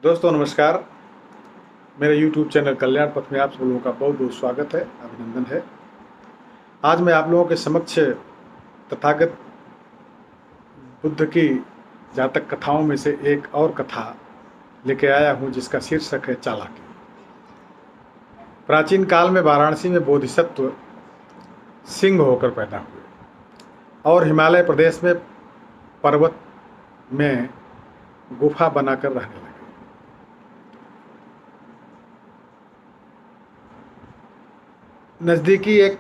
दोस्तों नमस्कार। मेरे YouTube चैनल कल्याण पथ में आप सब लोगों का बहुत बहुत स्वागत है, अभिनंदन है। आज मैं आप लोगों के समक्ष तथागत बुद्ध की जातक कथाओं में से एक और कथा लेके आया हूँ, जिसका शीर्षक है चालाकी। प्राचीन काल में वाराणसी में बोधिसत्व सिंह होकर पैदा हुए और हिमालय प्रदेश में पर्वत में गुफा बनाकर रहने लगे। नज़दीकी एक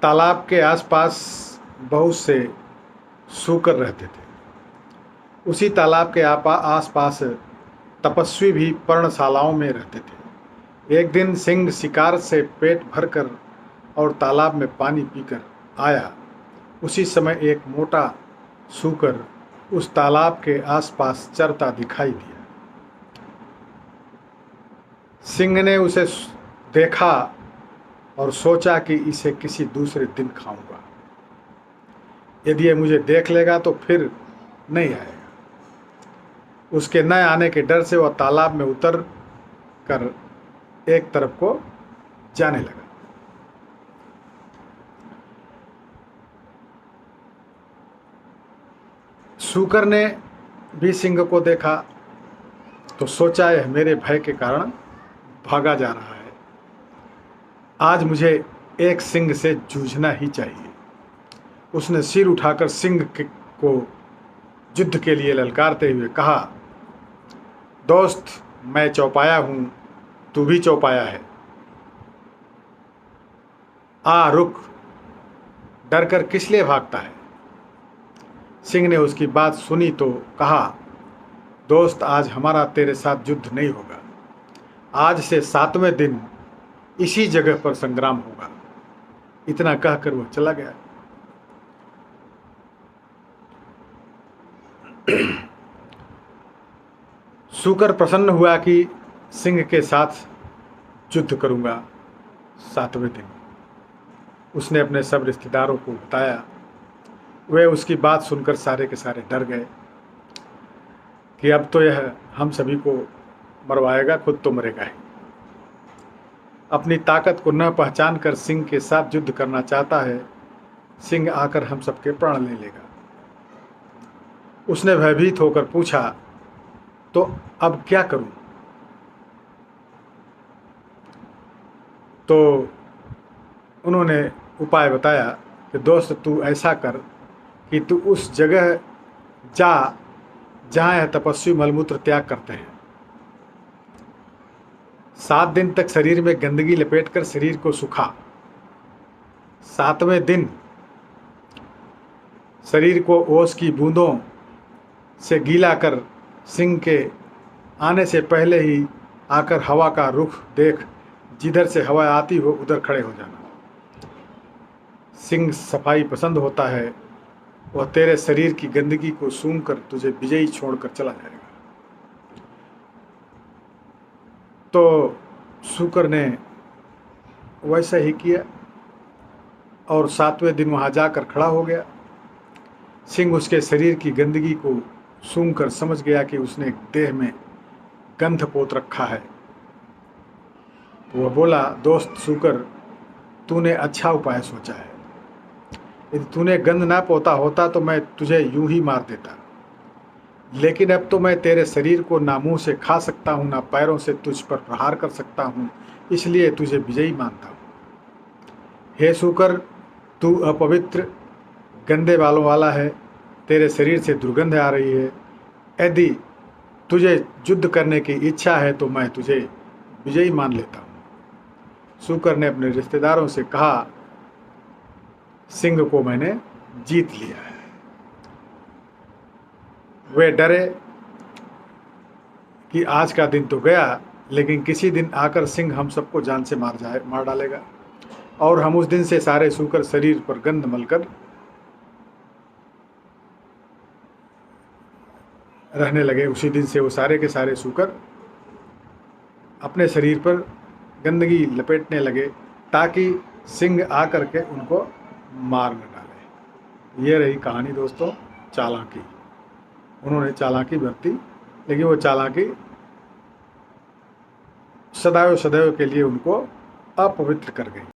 तालाब के आसपास बहुत से सूकर रहते थे। उसी तालाब के आसपास तपस्वी भी पर्णशालाओं में रहते थे। एक दिन सिंह शिकार से पेट भरकर और तालाब में पानी पीकर आया। उसी समय एक मोटा सूकर उस तालाब के आसपास चरता दिखाई दिया। सिंह ने उसे देखा और सोचा कि इसे किसी दूसरे दिन खाऊंगा। यदि ये मुझे देख लेगा तो फिर नहीं आएगा। उसके न आने के डर से वह तालाब में उतर कर एक तरफ को जाने लगा। सूकर ने भी सिंह को देखा तो सोचा यह मेरे भय के कारण भागा जा रहा है। आज मुझे एक सिंह से जूझना ही चाहिए। उसने सिर उठाकर सिंह को युद्ध के लिए ललकारते हुए कहा, दोस्त, मैं चौपाया हूं, तू भी चौपाया है। आ रुक, डर कर किस लिए भागता है? सिंह ने उसकी बात सुनी तो कहा, दोस्त, आज हमारा तेरे साथ युद्ध नहीं होगा। आज से 7वें दिन इसी जगह पर संग्राम होगा। इतना कहकर वह चला गया। सूकर प्रसन्न हुआ कि सिंह के साथ युद्ध करूंगा 7वें दिन। उसने अपने सब रिश्तेदारों को बताया। वे उसकी बात सुनकर सारे के सारे डर गए कि अब तो यह हम सभी को मरवाएगा, खुद तो मरेगा ही। अपनी ताकत को न पहचान कर सिंह के साथ युद्ध करना चाहता है। सिंह आकर हम सबके प्राण ले लेगा। उसने भयभीत होकर पूछा, तो अब क्या करूं? तो उन्होंने उपाय बताया कि दोस्त, तू ऐसा कर कि तू उस जगह जा जहाँ यह तपस्वी मलमूत्र त्याग करते हैं। 7 दिन तक शरीर में गंदगी लपेटकर शरीर को सुखा। 7वें दिन शरीर को ओस की बूंदों से गीला कर सिंह के आने से पहले ही आकर हवा का रुख देख जिधर से हवा आती हो उधर खड़े हो जाना। सिंह सफाई पसंद होता है। वह तेरे शरीर की गंदगी को सूंघकर तुझे विजयी छोड़कर चला जाएगा। तो सूकर ने वैसा ही किया और 7वें दिन वहाँ जाकर खड़ा हो गया। सिंह उसके शरीर की गंदगी को सूंघकर समझ गया कि उसने देह में गंध पोत रखा है। तो वह बोला, दोस्त सूकर, तूने अच्छा उपाय सोचा है। यदि तूने गंध ना पोता होता तो मैं तुझे यूं ही मार देता। लेकिन अब तो मैं तेरे शरीर को ना मुंह से खा सकता हूँ, ना पैरों से तुझ पर प्रहार कर सकता हूँ, इसलिए तुझे विजयी मानता हूँ। हे सूकर, तू अपवित्र गंदे बालों वाला है। तेरे शरीर से दुर्गंध आ रही है। यदि तुझे युद्ध करने की इच्छा है तो मैं तुझे विजयी मान लेता हूँ। सूकर ने अपने रिश्तेदारों से कहा, सिंह को मैंने जीत लिया है। वे डरे कि आज का दिन तो गया, लेकिन किसी दिन आकर सिंह हम सबको जान से मार डालेगा और हम उस दिन से सारे सूकर शरीर पर गंध मलकर रहने लगे। उसी दिन से वो सारे के सारे सूकर अपने शरीर पर गंदगी लपेटने लगे ताकि सिंह आकर के उनको मार न डाले। ये रही कहानी दोस्तों, चालाकी। उन्होंने चालाकी बरती, लेकिन वो चालाकी सदैव सदैव के लिए उनको अपवित्र कर गई।